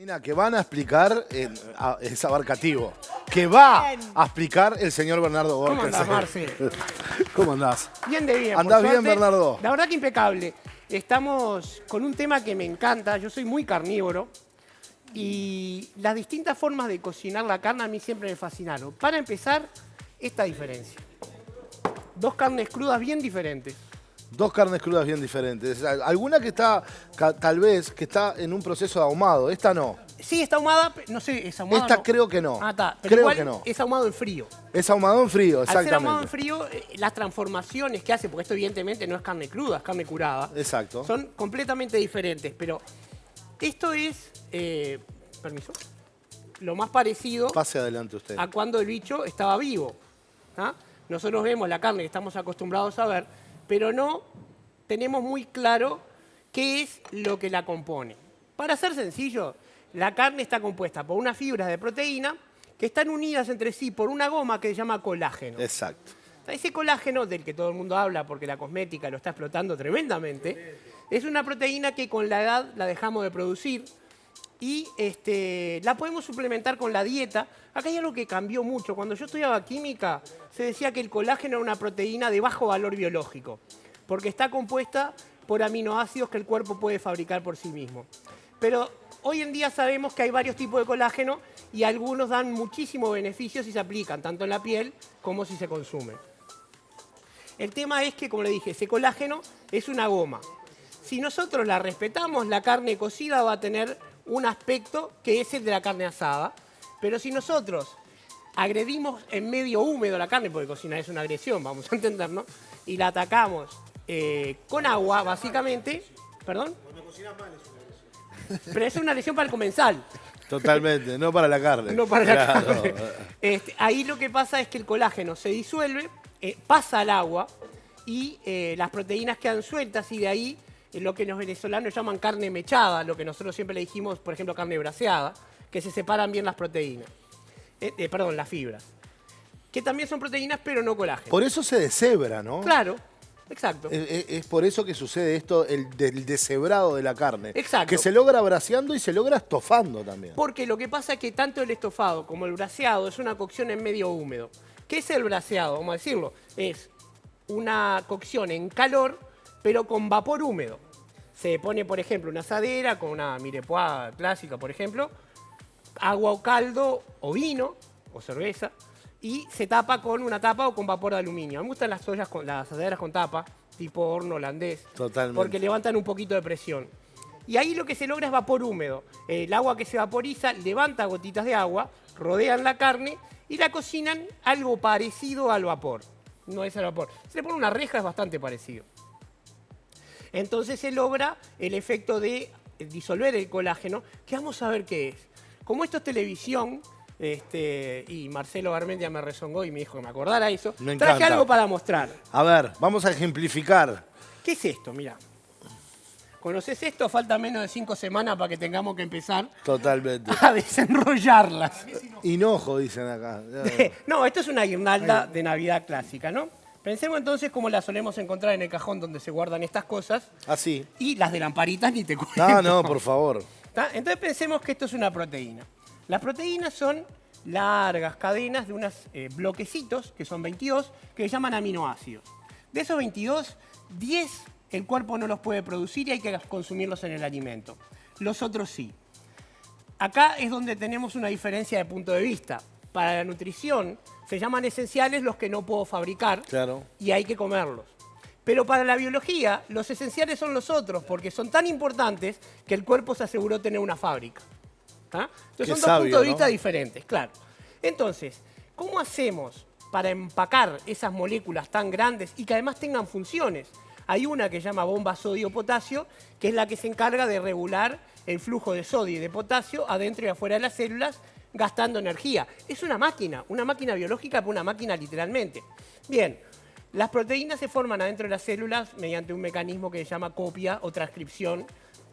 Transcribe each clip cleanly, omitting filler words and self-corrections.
Mira, que van a explicar, es abarcativo, que va a explicar el señor Bernardo Borges. ¿Cómo andás, Marce? ¿Cómo andás? Bien de bien. ¿Andás por bien, suerte. Bernardo? La verdad que impecable. Estamos con un tema que me encanta. Yo soy muy carnívoro y las distintas formas de cocinar la carne a mí siempre me fascinaron. Para empezar, esta diferencia. Dos carnes crudas bien diferentes. Dos carnes crudas bien diferentes. Alguna que está, tal vez, que está en un proceso de ahumado. Esta no. Sí, está ahumada, no sé, ¿es ahumada Esta no? creo que no. Ah, está. Pero Creo igual que no. es ahumado en frío. Es ahumado en frío, Al ser ahumado en exactamente. frío, las transformaciones que hace, porque esto evidentemente no es carne cruda, es carne curada, Exacto. son completamente diferentes. Pero esto es, permiso, lo más parecido Pase adelante usted. a cuando el bicho estaba vivo. ¿Ah? Nosotros vemos la carne que estamos acostumbrados a ver, pero no tenemos muy claro qué es lo que la compone. Para ser sencillo, la carne está compuesta por unas fibras de proteína que están unidas entre sí por una goma que se llama colágeno. Exacto. Ese colágeno, del que todo el mundo habla porque la cosmética lo está explotando tremendamente, es una proteína que con la edad la dejamos de producir y la podemos suplementar con la dieta. Acá hay algo que cambió mucho. Cuando yo estudiaba química, se decía que el colágeno era una proteína de bajo valor biológico, porque está compuesta por aminoácidos que el cuerpo puede fabricar por sí mismo. Pero hoy en día sabemos que hay varios tipos de colágeno y algunos dan muchísimos beneficios si se aplican, tanto en la piel como si se consumen. El tema es que, como le dije, ese colágeno es una goma. Si nosotros la respetamos, la carne cocida va a tener un aspecto que es el de la carne asada. Pero si nosotros agredimos en medio húmedo la carne, porque cocinar es una agresión, vamos a entendernos, y la atacamos con agua, básicamente, ¿perdón? Cuando cocinas mal es una agresión. Pero es una agresión para el comensal. Totalmente, no para la carne. No para la Claro. carne. Ahí lo que pasa es que el colágeno se disuelve, pasa al agua y las proteínas quedan sueltas y de ahí lo que los venezolanos llaman carne mechada, lo que nosotros siempre le dijimos, por ejemplo, carne braseada, que se separan bien las proteínas. Perdón, las fibras. Que también son proteínas, pero no colágeno. Por eso se deshebra, ¿no? Claro, exacto. Es por eso que sucede esto, del deshebrado de la carne. Exacto. Que se logra braseando y se logra estofando también. Porque lo que pasa es que tanto el estofado como el braseado es una cocción en medio húmedo. ¿Qué es el braseado? Vamos a decirlo. Es una cocción en calor, pero con vapor húmedo. Se pone, por ejemplo, una asadera con una mirepoix clásica, por ejemplo, agua o caldo o vino o cerveza y se tapa con una tapa o con vapor de aluminio. A mí me gustan las ollas las asaderas con tapa, tipo horno holandés, Totalmente. porque levantan un poquito de presión. Y ahí lo que se logra es vapor húmedo. El agua que se vaporiza levanta gotitas de agua, rodean la carne y la cocinan algo parecido al vapor. No es al vapor. Se le pone una reja, es bastante parecido. Entonces se logra el efecto de disolver el colágeno, que vamos a ver qué es. Como esto es televisión, y Marcelo Garmendia me rezongó y me dijo que me acordara eso, Me traje encanta. algo para mostrar. A ver, vamos a ejemplificar. ¿Qué es esto? Mirá. ¿Conoces esto? Falta menos de 5 semanas para que tengamos que empezar Totalmente. a desenrollarlas. Hinojo, dicen acá. No, esto es una guirnalda de Navidad clásica, ¿no? Pensemos entonces cómo la solemos encontrar en el cajón donde se guardan estas cosas. Así. Y las de lamparitas ni te cuento. No, no, por favor. ¿Tá? Entonces pensemos que esto es una proteína. Las proteínas son largas cadenas de unos bloquecitos, que son 22, que se llaman aminoácidos. De esos 22, 10 el cuerpo no los puede producir y hay que consumirlos en el alimento. Los otros sí. Acá es donde tenemos una diferencia de punto de vista. Para la nutrición se llaman esenciales los que no puedo fabricar, Claro. y hay que comerlos. Pero para la biología, los esenciales son los otros, porque son tan importantes que el cuerpo se aseguró tener una fábrica. ¿Ah? Entonces Qué son dos sabio, puntos de ¿no? vista diferentes, claro. Entonces, ¿cómo hacemos para empacar esas moléculas tan grandes y que además tengan funciones? Hay una que se llama bomba sodio-potasio, que es la que se encarga de regular el flujo de sodio y de potasio adentro y afuera de las células, gastando energía. Es una máquina biológica, pero una máquina literalmente. Bien, las proteínas se forman adentro de las células mediante un mecanismo que se llama copia o transcripción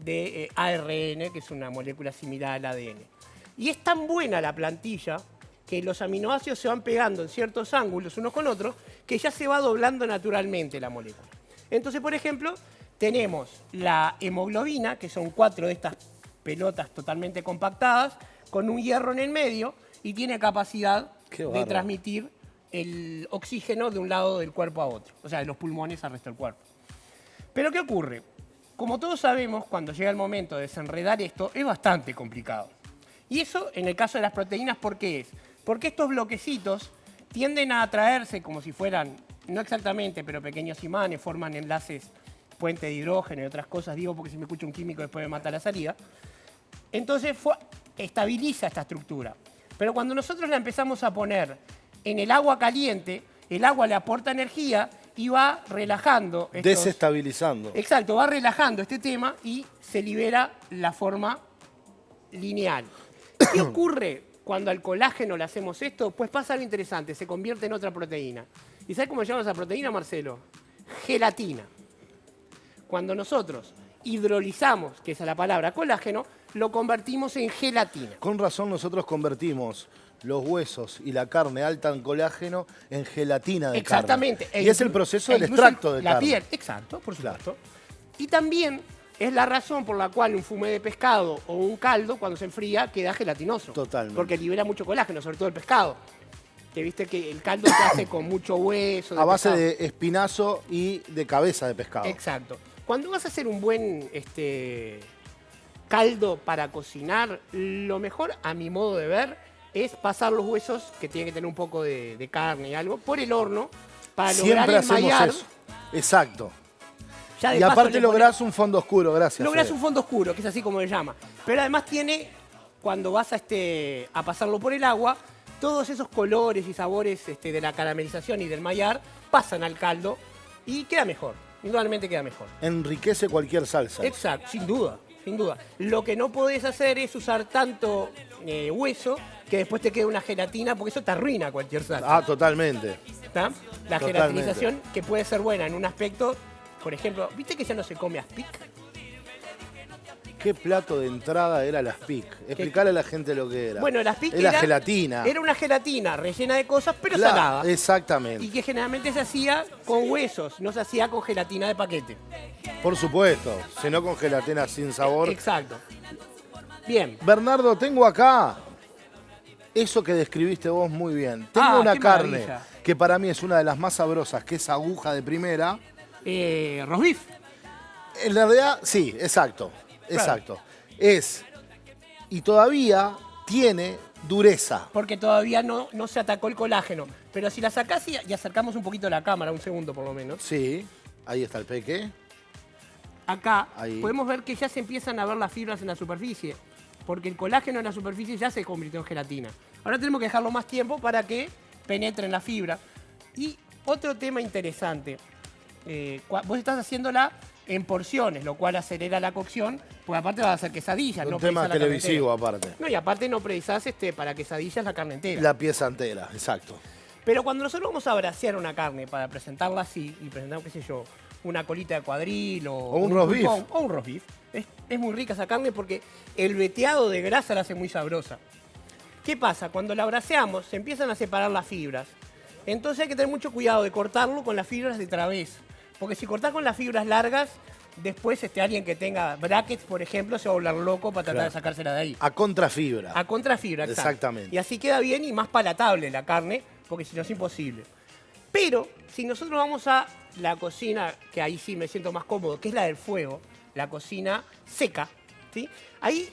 de ARN, que es una molécula similar al ADN. Y es tan buena la plantilla que los aminoácidos se van pegando en ciertos ángulos unos con otros que ya se va doblando naturalmente la molécula. Entonces, por ejemplo, tenemos la hemoglobina, que son 4 de estas pelotas totalmente compactadas, con un hierro en el medio y tiene capacidad Qué de bárbaro. transmitir el oxígeno de un lado del cuerpo a otro, o sea, de los pulmones al resto del cuerpo. Pero ¿qué ocurre? Como todos sabemos, cuando llega el momento de desenredar esto, es bastante complicado. Y eso, en el caso de las proteínas, ¿por qué es? Porque estos bloquecitos tienden a atraerse como si fueran, no exactamente, pero pequeños imanes, forman enlaces puente de hidrógeno y otras cosas, digo porque si me escucha un químico después me mata la salida. Entonces estabiliza esta estructura. Pero cuando nosotros la empezamos a poner en el agua caliente, el agua le aporta energía y va relajando. Desestabilizando. Exacto, va relajando este tema y se libera la forma lineal. ¿Qué ocurre cuando al colágeno le hacemos esto? Pues pasa algo interesante, se convierte en otra proteína. ¿Y sabes cómo se llama esa proteína, Marcelo? Gelatina. Cuando nosotros hidrolizamos, que esa es la palabra colágeno, lo convertimos en gelatina. Con razón nosotros convertimos los huesos y la carne alta en colágeno en gelatina de Exactamente. carne. Y es el proceso del incluso extracto de la carne. piel, exacto, por Claro. supuesto. Y también es la razón por la cual un fumé de pescado o un caldo, cuando se enfría, queda gelatinoso. Totalmente. Porque libera mucho colágeno, sobre todo el pescado. Que viste que el caldo se hace con mucho hueso. A base pescado. de espinazo y de cabeza de pescado. Exacto. Cuando vas a hacer un buen caldo para cocinar, lo mejor, a mi modo de ver, es pasar los huesos, que tienen que tener un poco de carne y algo, por el horno para lograr Siempre hacemos enmayar. eso. Exacto. Ya de Y paso aparte le lográs un fondo oscuro, gracias. lográs Fede. un fondo oscuro, que es así como se llama. Pero además tiene, cuando vas a pasarlo por el agua, todos esos colores y sabores de la caramelización y del mallar pasan al caldo y queda mejor. Indudablemente queda mejor. Enriquece cualquier salsa. Exacto, sin duda, sin duda. Lo que no podés hacer es usar tanto hueso que después te quede una gelatina, porque eso te arruina cualquier salsa. Ah, totalmente. ¿Está? La Totalmente. gelatinización, que puede ser buena en un aspecto, por ejemplo, ¿viste que ya no se come aspic? ¿Qué plato de entrada era el aspic? Explicarle a la gente lo que era. Bueno, el aspic era gelatina. Era una gelatina rellena de cosas, pero Claro, salada. exactamente. Y que generalmente se hacía con huesos, no se hacía con gelatina de paquete. Por supuesto, si no con gelatina sin sabor. Exacto. Bien. Bernardo, tengo acá eso que describiste vos muy bien. Tengo una qué carne maravilla. que para mí es una de las más sabrosas, que es aguja de primera. Roast beef. En realidad, sí, exacto. Exacto. Y todavía tiene dureza. Porque todavía no se atacó el colágeno. Pero si la sacás y acercamos un poquito la cámara, un segundo por lo menos. Sí, ahí está el peque. Acá Ahí. podemos ver que ya se empiezan a ver las fibras en la superficie. Porque el colágeno en la superficie ya se convirtió en gelatina. Ahora tenemos que dejarlo más tiempo para que penetre en la fibra. Y otro tema interesante. Vos estás haciéndola en porciones, lo cual acelera la cocción, porque aparte vas a hacer quesadillas. Un no tema precisás la carne televisivo entera. aparte. No, y aparte no precisás para quesadillas la carne entera. La pieza entera, exacto. Pero cuando nosotros vamos a brasear una carne para presentarla así, y presentar, qué sé yo, una colita de cuadril o un roast beef. pulpón, o un roast beef, es muy rica esa carne porque el veteado de grasa la hace muy sabrosa. ¿Qué pasa? Cuando la braseamos se empiezan a separar las fibras. Entonces hay que tener mucho cuidado de cortarlo con las fibras de través. Porque si cortás con las fibras largas, después alguien que tenga brackets, por ejemplo, se va a volver loco para tratar Claro. de sacársela de ahí. A contrafibra. A contrafibra, exacto. Exactamente. Y así queda bien y más palatable la carne, porque si no es imposible. Pero si nosotros vamos a la cocina, que ahí sí me siento más cómodo, que es la del fuego, la cocina seca, ¿sí? Ahí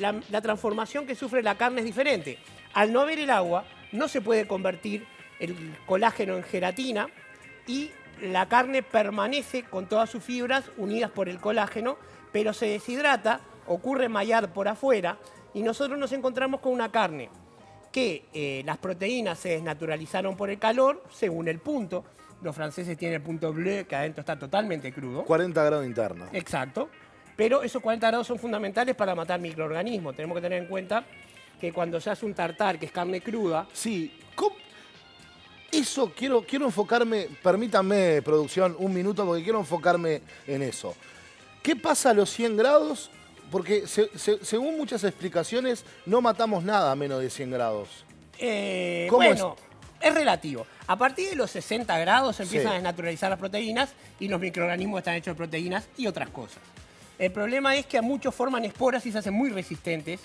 la transformación que sufre la carne es diferente. Al no haber el agua, no se puede convertir el colágeno en gelatina y la carne permanece con todas sus fibras unidas por el colágeno, pero se deshidrata, ocurre mallar por afuera y nosotros nos encontramos con una carne que las proteínas se desnaturalizaron por el calor, según el punto. Los franceses tienen el punto bleu, que adentro está totalmente crudo. 40 grados internos. Exacto. Pero esos 40 grados son fundamentales para matar microorganismos. Tenemos que tener en cuenta que cuando se hace un tartar, que es carne cruda, Sí, eso quiero enfocarme, permítanme, producción, un minuto, porque quiero enfocarme en eso. ¿Qué pasa a los 100 grados? Porque según muchas explicaciones, no matamos nada a menos de 100 grados. ¿Cómo bueno, es relativo. A partir de los 60 grados se empiezan Sí. a desnaturalizar las proteínas y los microorganismos están hechos de proteínas y otras cosas. El problema es que a muchos forman esporas y se hacen muy resistentes.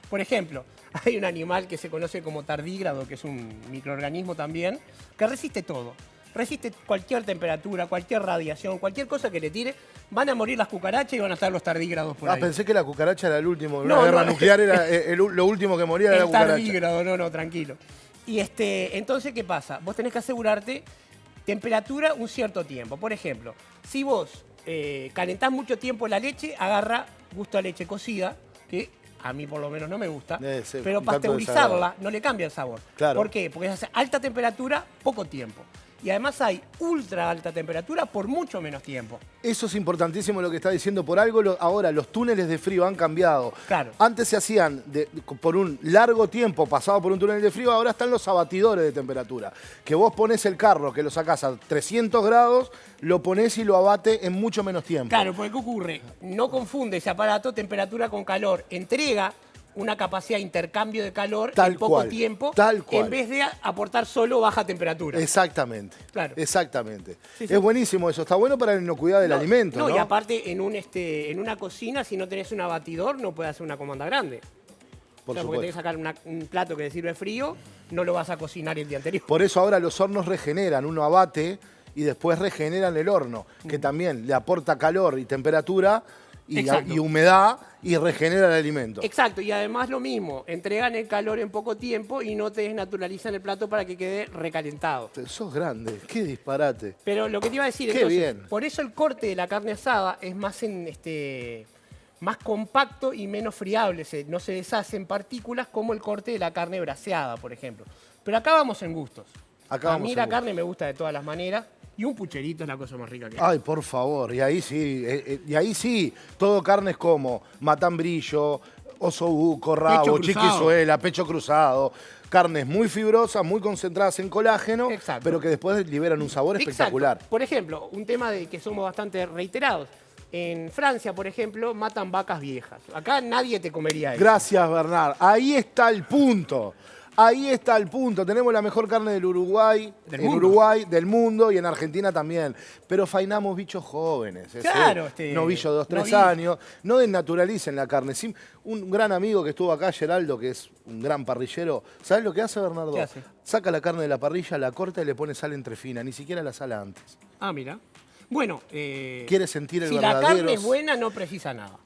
Por ejemplo, hay un animal que se conoce como tardígrado, que es un microorganismo también, que resiste todo. Resiste cualquier temperatura, cualquier radiación, cualquier cosa que le tire. Van a morir las cucarachas y van a estar los tardígrados por ahí. Pensé que la cucaracha era el último. En No, una guerra no. nuclear era lo último que moría era la El cucaracha. tardígrado, no, tranquilo. Y entonces, ¿qué pasa? Vos tenés que asegurarte temperatura un cierto tiempo. Por ejemplo, si vos calentás mucho tiempo la leche, agarra gusto a leche cocida, que a mí por lo menos no me gusta, Sí, pero un tanto pasteurizarla desagradable. no le cambia el sabor. Claro. ¿Por qué? Porque es a alta temperatura, poco tiempo. Y además hay ultra alta temperatura por mucho menos tiempo. Eso es importantísimo lo que está diciendo. Por algo ahora los túneles de frío han cambiado. Claro. Antes se hacían por un largo tiempo pasado por un túnel de frío, ahora están los abatidores de temperatura. Que vos pones el carro, que lo sacás a 300 grados, lo ponés y lo abate en mucho menos tiempo. Claro, porque ¿qué ocurre? No confunde ese aparato temperatura con calor. Entrega una capacidad de intercambio de calor Tal en poco cual, tiempo, tal cual. en vez de aportar solo baja temperatura. Exactamente. Claro. Exactamente. Sí, sí. Es buenísimo eso. Está bueno para la inocuidad del alimento, ¿no? Y aparte, en una cocina, si no tenés un abatidor, no puedes hacer una comanda grande. Por Porque supuesto. tenés que sacar un plato que te sirve frío, no lo vas a cocinar el día anterior. Por eso ahora los hornos regeneran. Uno abate y después regeneran el horno, que también le aporta calor y temperatura Exacto. y humedad y regenera el alimento. Exacto, y además lo mismo, entregan el calor en poco tiempo y no te desnaturalizan el plato para que quede recalentado. Sos grande, qué disparate. Pero lo que te iba a decir, Qué entonces, bien. por eso el corte de la carne asada es más compacto y menos friable, no se deshace en partículas como el corte de la carne braseada, por ejemplo. Pero acá vamos en gustos. Acá a vamos mí en la gustos. carne me gusta de todas las maneras y un pucherito es la cosa más rica que hay. Ay, por favor, y ahí sí, todo carnes como matambrillo, osobuco, rabo, cruzado. chiquizuela, pecho cruzado, carnes muy fibrosas, muy concentradas en colágeno, Exacto. pero que después liberan un sabor espectacular. Exacto. Por ejemplo, un tema de que somos bastante reiterados. En Francia, por ejemplo, matan vacas viejas. Acá nadie te comería eso. Gracias, Bernard. Ahí está el punto. Ahí está el punto. Tenemos la mejor carne del Uruguay, Uruguay, del mundo y en Argentina también. Pero fainamos bichos jóvenes. Claro, novillo de 2, 3 novillo. años. No desnaturalicen la carne. Un gran amigo que estuvo acá, Geraldo, que es un gran parrillero. ¿Sabes lo que hace, Bernardo? ¿Qué hace? Saca la carne de la parrilla, la corta y le pone sal entrefina. Ni siquiera la sala antes. Ah, mira. Bueno, Quiere sentir el si la verdadero... carne es buena, no precisa nada.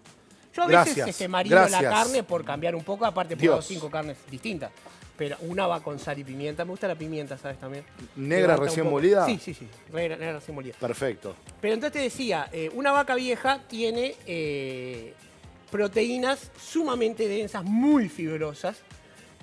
Yo a veces Gracias, marido la gracias. carne por cambiar un poco, aparte Dios. puedo 5 carnes distintas. Pero una va con sal y pimienta. Me gusta la pimienta, ¿sabes? También. ¿Negra Levanta un recién poco. molida? Sí. Negra recién molida. Perfecto. Pero entonces te decía, una vaca vieja tiene proteínas sumamente densas, muy fibrosas,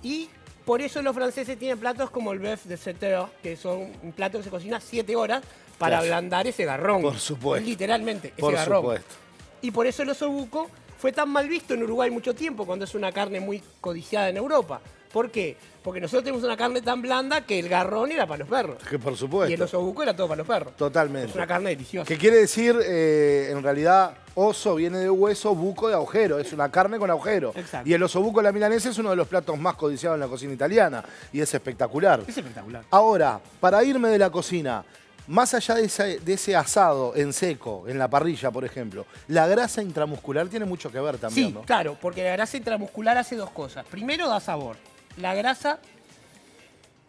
y por eso los franceses tienen platos como el bœuf de 7 heures, que son un plato que se cocina 7 horas para Claro. ablandar ese garrón. Por supuesto. Literalmente, ese Por garrón. supuesto. Y por eso el osobuco fue tan mal visto en Uruguay mucho tiempo, cuando es una carne muy codiciada en Europa. ¿Por qué? Porque nosotros tenemos una carne tan blanda que el garrón era para los perros. Que por supuesto. Y el osobuco era todo para los perros. Totalmente. Es una carne deliciosa. ¿Qué quiere decir? En realidad, oso viene de hueso, buco de agujero. Es una carne con agujero. Exacto. Y el osobuco a la milanesa es uno de los platos más codiciados en la cocina italiana. Y es espectacular. Es espectacular. Ahora, para irme de la cocina, más allá de ese asado en seco, en la parrilla, por ejemplo, la grasa intramuscular tiene mucho que ver también, Sí, ¿no? claro, porque la grasa intramuscular hace dos cosas. Primero, da sabor. La grasa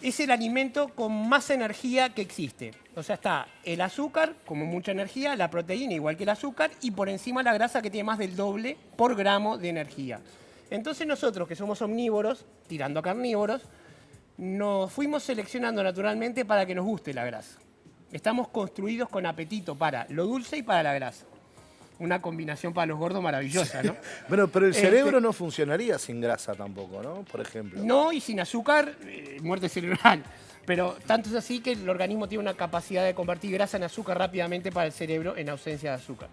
es el alimento con más energía que existe. O sea, está el azúcar, como mucha energía, la proteína, igual que el azúcar, y por encima la grasa, que tiene más del doble por gramo de energía. Entonces nosotros, que somos omnívoros, tirando a carnívoros, nos fuimos seleccionando naturalmente para que nos guste la grasa. Estamos construidos con apetito para lo dulce y para la grasa. Una combinación para los gordos maravillosa, ¿no? Bueno, pero el cerebro no funcionaría sin grasa tampoco, ¿no? Por ejemplo. No, y sin azúcar, muerte cerebral. Pero tanto es así que el organismo tiene una capacidad de convertir grasa en azúcar rápidamente para el cerebro en ausencia de azúcar.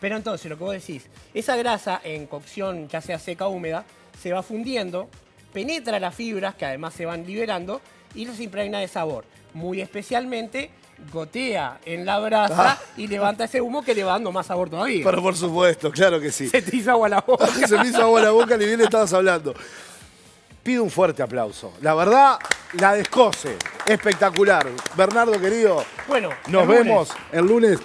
Pero entonces, lo que vos decís, esa grasa en cocción, ya sea seca o húmeda, se va fundiendo, penetra las fibras, que además se van liberando, y las impregna de sabor. Muy especialmente, gotea en la brasa y levanta ese humo que le va dando más sabor todavía. Pero por supuesto, claro que sí. Se te hizo agua la boca. Se me hizo agua la boca, ni bien estabas hablando. Pido un fuerte aplauso. La verdad, la descoce. Espectacular. Bernardo, querido, Bueno, nos el lunes. vemos el lunes.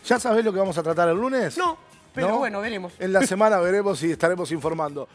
¿Ya sabés lo que vamos a tratar el lunes? No. Pero ¿no? bueno, veremos. En la semana veremos y estaremos informando.